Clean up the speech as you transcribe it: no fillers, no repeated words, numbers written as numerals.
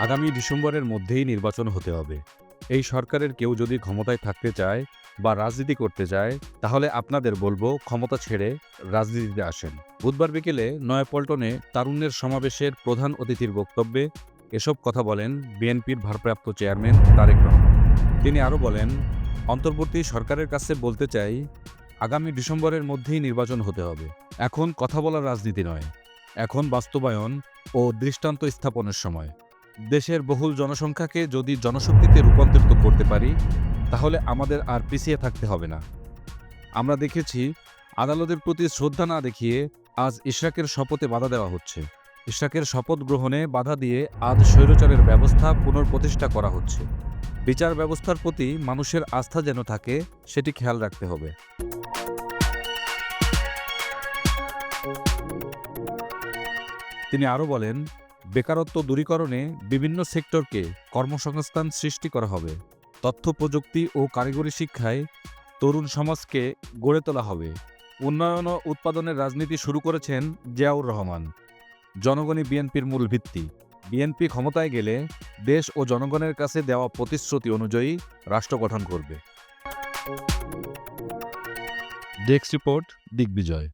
আগামী ডিসেম্বরের মধ্যেই নির্বাচন হতে হবে। এই সরকারের কেউ যদি ক্ষমতায় থাকতে চায় বা রাজনীতি করতে চায়, তাহলে আপনাদের বলবো ক্ষমতা ছেড়ে রাজনীতিতে আসেন। বুধবার বিকেলে নয়াপল্টনে তারুণ্যের সমাবেশের প্রধান অতিথির বক্তব্যে এসব কথা বলেন বিএনপির ভারপ্রাপ্ত চেয়ারম্যান তারেক রহমান। তিনি আরও বলেন, অন্তর্বর্তী সরকারের কাছে বলতে চাই, আগামী ডিসেম্বরের মধ্যেই নির্বাচন হতে হবে। এখন কথা বলার রাজনীতি নয়, এখন বাস্তবায়ন ও দৃষ্টান্ত স্থাপনের সময়। দেশের বহুল জনসংখ্যাকে যদি জনশক্তিতে রূপান্তরিত করতে পারি, তাহলে আমাদের আর পিছিয়ে থাকতে হবে না। আমরা দেখেছি, আদালতের প্রতি শ্রদ্ধা না দেখিয়ে আজ ইশরাকের শপথে বাধা দেওয়া হচ্ছে। ইশরাকের শপথ গ্রহণে বাধা দিয়ে আজ স্বৈরাচারের ব্যবস্থা পুনঃপ্রতিষ্ঠা করা হচ্ছে। বিচার ব্যবস্থার প্রতি মানুষের আস্থা যেন থাকে, সেটি খেয়াল রাখতে হবে। তিনি আরও বলেন, বেকারত্ব দূরীকরণে বিভিন্ন সেক্টরকে কর্মসংস্থান সৃষ্টি করা হবে। তথ্য প্রযুক্তি ও কারিগরি শিক্ষায় তরুণ সমাজকে গড়ে তোলা হবে। উন্নয়ন ও উৎপাদনের রাজনীতি শুরু করেছেন জিয়াউর রহমান। জনগণই বিএনপির মূল ভিত্তি। বিএনপি ক্ষমতায় গেলে দেশ ও জনগণের কাছে দেওয়া প্রতিশ্রুতি অনুযায়ী রাষ্ট্র গঠন করবে। Desk report, Digvijay.